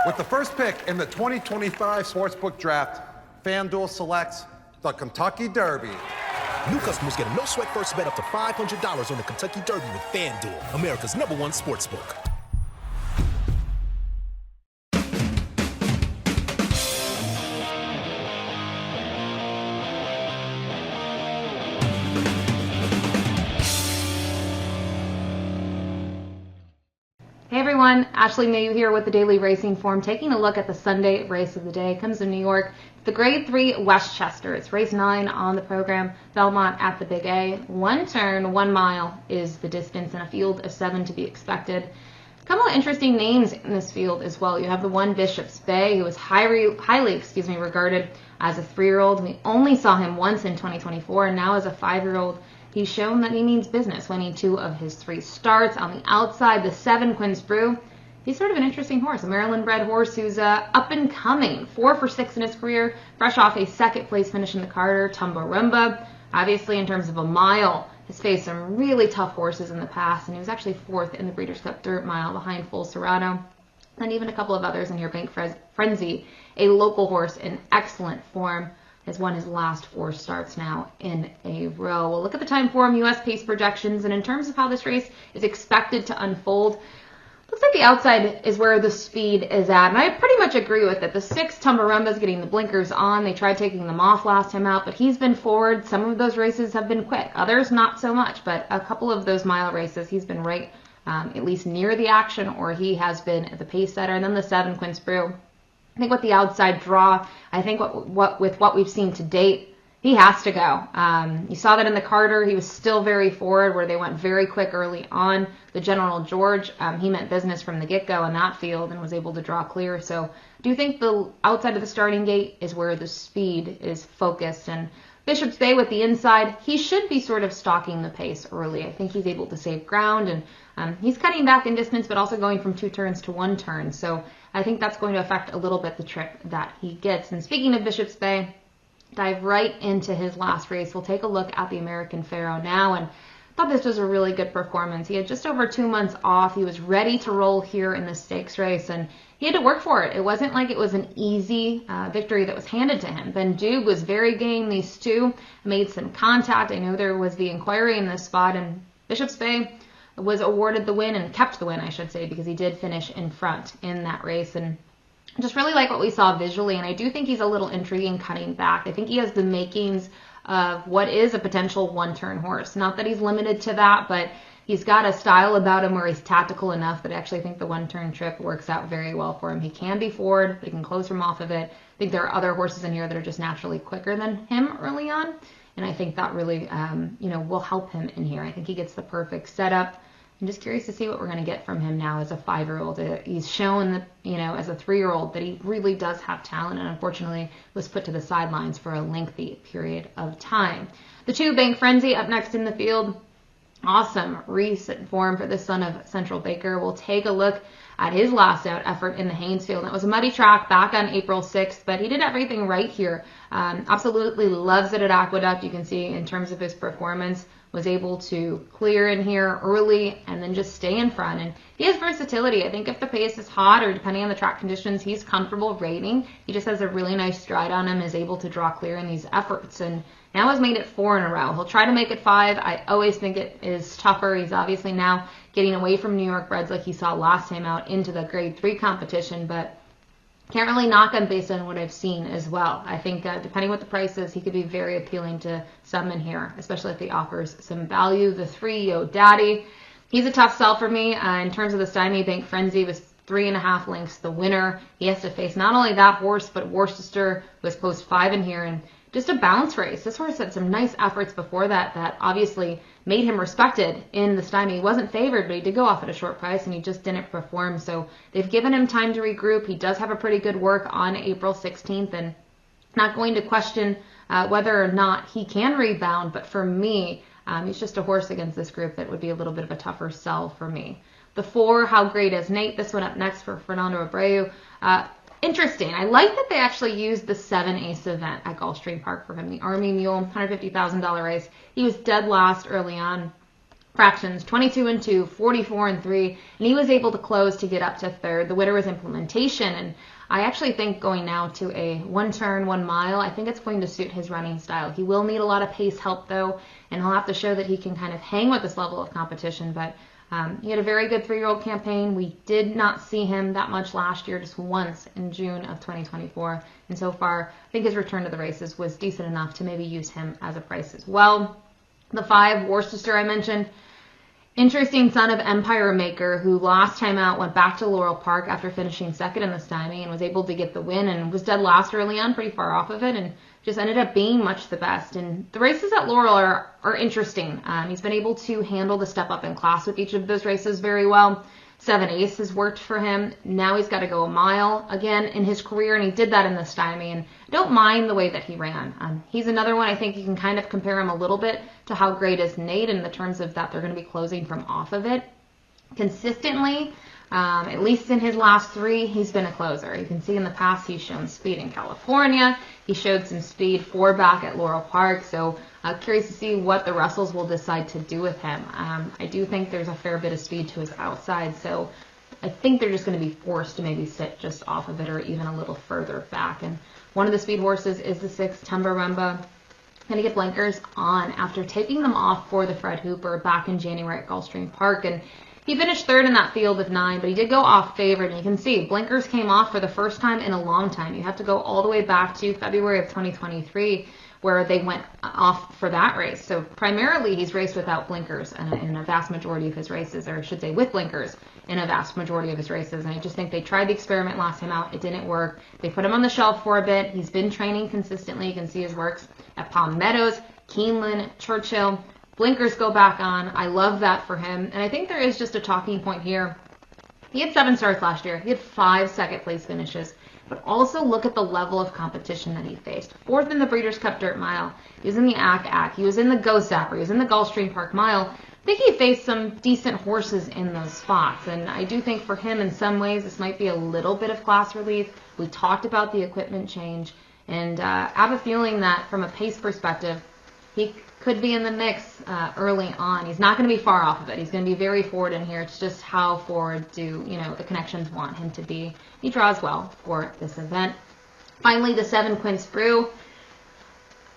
With the first pick in the 2025 Sportsbook Draft, FanDuel selects the Kentucky Derby. New customers get a no-sweat first bet up to $500 on the Kentucky Derby with FanDuel, America's #1 sportsbook. Hey everyone, Ashley Mailloux here with the Daily Racing Form, taking a look at the Sunday race of the day. It comes to New York, the Grade 3 Westchester. It's race 9 on the program, Belmont at the Big A. 1 turn, 1 mile is the distance, and a field of 7 to be expected. A couple of interesting names in this field as well. You have the one Bishop's Bay, who was highly regarded as a 3-year-old. We only saw him once in 2024, and now as a 5-year-old. He's shown that he means business, winning 2 of his 3 starts. On the outside, the 7 Quint Sprew. He's sort of an interesting horse, a Maryland-bred horse who's up and coming. 4 for 6 in his career, fresh off a 2nd place finish in the Carter Tumbarumba. Obviously, in terms of a mile, has faced some really tough horses in the past, and he was actually 4th in the Breeders' Cup Dirt Mile behind Full Serrano, and even a couple of others in here. Bank Frenzy, a local horse in excellent form, has won his last 4 starts now in a row. We'll look at the time form, U.S. pace projections, and in terms of how this race is expected to unfold, looks like the outside is where the speed is at, and I pretty much agree with it. The 6 Tumbarumba is getting the blinkers on. They tried taking them off last time out, but he's been forward. Some of those races have been quick, others not so much, but a couple of those mile races he's been right at least near the action, or he has been the pace setter. And then the 7 Quint Sprew, I think with the outside draw, I think with what we've seen to date, he has to go. You saw that in the Carter. He was still very forward, where they went very quick early on. The General George, he meant business from the get-go in that field and was able to draw clear. So I do think the outside of the starting gate is where the speed is focused. And Bishop's Bay with the inside, he should be sort of stalking the pace early. I think he's able to save ground, and he's cutting back in distance, but also going from 2 turns to 1 turn. So I think that's going to affect a little bit the trip that he gets. And speaking of Bishop's Bay, dive right into his last race. We'll take a look at the American Pharaoh now, and I thought this was a really good performance. He had just over 2 months off. He was ready to roll here in the stakes race, and he had to work for it. It wasn't like it was an easy victory that was handed to him. Ben Dug was very game. These 2 made some contact. I know there was the inquiry in this spot, and Bishop's Bay was awarded the win, and kept the win, I should say, because he did finish in front in that race. And just really like what we saw visually, and I do think he's a little intriguing cutting back. I think he has the makings of what is a potential 1-turn horse. Not that he's limited to that, but he's got a style about him where he's tactical enough that I actually think the 1-turn trip works out very well for him. He can be forward, but he can close from off of it. I think there are other horses in here that are just naturally quicker than him early on, and I think that really will help him in here. I think he gets the perfect setup. I'm just curious to see what we're going to get from him now as a 5-year-old. He's shown that, as a 3-year-old, that he really does have talent, and unfortunately was put to the sidelines for a lengthy period of time. The 2 Bank Frenzy up next in the field. Awesome recent form for the son of Central Baker. We'll take a look at his last out effort in the Haynesfield. It was a muddy track back on April 6th, but he did everything right here. Absolutely loves it at Aqueduct. You can see in terms of his performance, was able to clear in here early and then just stay in front. And he has versatility. I think if the pace is hot or depending on the track conditions, he's comfortable rating. He just has a really nice stride on him, is able to draw clear in these efforts. And now has made it 4 in a row. He'll try to make it 5. I always think it is tougher. He's obviously now getting away from New York breds like he saw last time out into the Grade 3 competition, but can't really knock him based on what I've seen as well. I think depending what the price is, he could be very appealing to some in here, especially if he offers some value. The 3 Yo Daddy, he's a tough sell for me. In terms of the Stymie, Bank Frenzy was 3.5 lengths the winner. He has to face not only that horse, but Worstister was post 5 in here, and just a bounce race. This horse had some nice efforts before that obviously made him respected in the Stymie. He wasn't favored, but he did go off at a short price, and he just didn't perform. So they've given him time to regroup. He does have a pretty good work on April 16th, and not going to question whether or not he can rebound. But for me, he's just a horse against this group that would be a little bit of a tougher sell for me. The 4, How Great Is Nate? This one up next for Fernando Abrau. Interesting. I like that they actually used the 7 Ace event at Gulfstream Park for him. The Army Mule, $150,000 race. He was dead last early on. Fractions 22-2, 44-3, and he was able to close to get up to third. The winner was Implementation, and I actually think going now to a 1 turn, 1 mile, I think it's going to suit his running style. He will need a lot of pace help though, and he'll have to show that he can kind of hang with this level of competition, but he had a very good 3-year-old campaign. We did not see him that much last year, just once in June of 2024, and so far I think his return to the races was decent enough to maybe use him as a price as well. The 5, Worstister, I mentioned. Interesting son of Empire Maker, who last time out went back to Laurel Park after finishing second in the stymie and was able to get the win and was dead last early on, pretty far off of it, and just ended up being much the best. And the races at Laurel are interesting. He's been able to handle the step up in class with each of those races very well. 7 Ace has worked for him. Now he's got to go a mile again in his career, and he did that in the stymie, and I don't mind the way that he ran. He's another one I think you can kind of compare him a little bit to how great is Nate in the terms of that they're going to be closing from off of it. Consistently, at least in his last 3, he's been a closer. You can see in the past he's shown speed in California. He showed some speed 4 back at Laurel Park, so curious to see what the Russells will decide to do with him. I do think there's a fair bit of speed to his outside, so I think they're just going to be forced to maybe sit just off of it or even a little further back. And one of the speed horses is the 6, Tumbarumba. Going to get blinkers on after taking them off for the Fred Hooper back in January at Gulfstream Park, and he finished third in that field of 9, but he did go off favorite, and you can see blinkers came off for the first time in a long time. You have to go all the way back to February of 2023 where they went off for that race. So primarily he's raced without blinkers in a vast majority of his races, or I should say with blinkers in a vast majority of his races. And I just think they tried the experiment last time out. It didn't work. They put him on the shelf for a bit. He's been training consistently. You can see his works at Palm Meadows, Keeneland, Churchill. Blinkers go back on. I love that for him. And I think there is just a talking point here. He had 7 starts last year. He had 5 second place finishes. But also look at the level of competition that he faced. 4th in the Breeders' Cup Dirt Mile. He was in the ACK. He was in the Go Sapper. He was in the Gulfstream Park Mile. I think he faced some decent horses in those spots. And I do think for him, in some ways, this might be a little bit of class relief. We talked about the equipment change. And I have a feeling that from a pace perspective, he could be in the mix early on. He's not going to be far off of it. He's going to be very forward in here. It's just how forward do, the connections want him to be. He draws well for this event. Finally, the 7, Quint Sprew.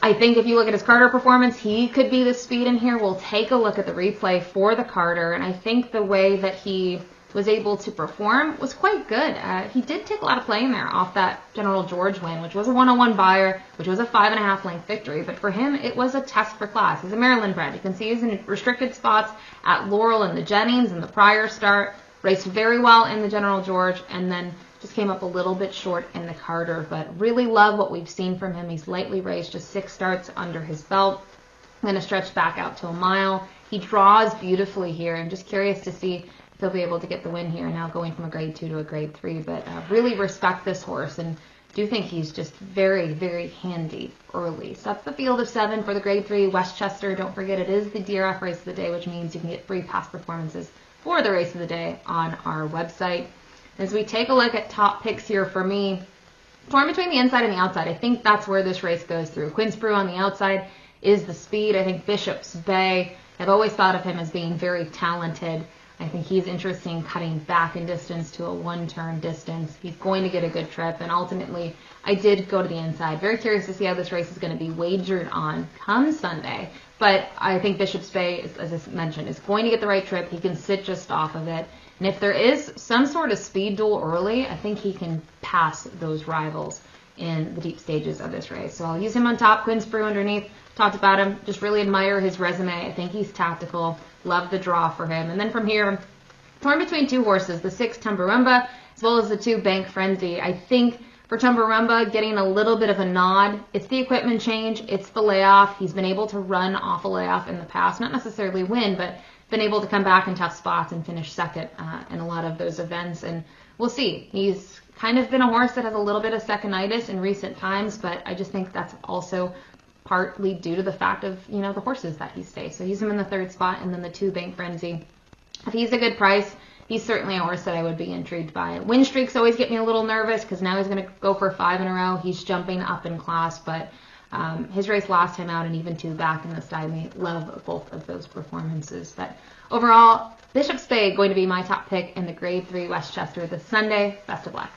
I think if you look at his Carter performance, he could be the speed in here. We'll take a look at the replay for the Carter, and I think the way that he was able to perform was quite good. He did take a lot of playing there off that General George win, which was a 101 buyer, which was a 5.5 length victory. But for him, it was a test for class. He's a Maryland bred. You can see he's in restricted spots at Laurel and the Jennings in the prior start. Raced very well in the General George, and then just came up a little bit short in the Carter. But really love what we've seen from him. He's lightly raced, just 6 starts under his belt. I'm going to stretch back out to a mile. He draws beautifully here. I'm just curious to see if he'll be able to get the win here, now going from a grade 2 to a grade 3. But really respect this horse and do think he's just very, very handy early. So that's the field of 7 for the grade 3 Westchester. Don't forget it is the DRF race of the day, which means you can get free past performances for the race of the day on our website. As we take a look at top picks here for me, torn between the inside and the outside. I think that's where this race goes through. Quint Sprew on the outside is the speed. I think Bishop's Bay, I've always thought of him as being very talented. I think he's interesting cutting back in distance to a 1-turn distance. He's going to get a good trip, and ultimately I did go to the inside. Very curious to see how this race is going to be wagered on come Sunday. But I think Bishop's Bay, as I mentioned, is going to get the right trip. He can sit just off of it. And if there is some sort of speed duel early, I think he can pass those rivals in the deep stages of this race. So I'll use him on top, Quint Sprew underneath. Talked about him. Just really admire his resume. I think he's tactical. Love the draw for him. And then from here, torn between 2 horses, the 6 Tumbarumba as well as the 2 Bank Frenzy. I think for Tumbarumba, getting a little bit of a nod. It's the equipment change. It's the layoff. He's been able to run off a layoff in the past. Not necessarily win, but been able to come back in tough spots and finish second in a lot of those events. And we'll see. He's kind of been a horse that has a little bit of second-itis in recent times, but I just think that's also partly due to the fact of, the horses that he's faced. So he's him in the 3rd spot, and then the 2 Bank Frenzy. If he's a good price, he's certainly a horse that I would be intrigued by. Win streaks always get me a little nervous because now he's going to go for 5 in a row. He's jumping up in class, but His race last time out, and even 2 back in the stymie. Love both of those performances. But overall, Bishop's Bay going to be my top pick in the Grade 3 Westchester this Sunday. Best of luck.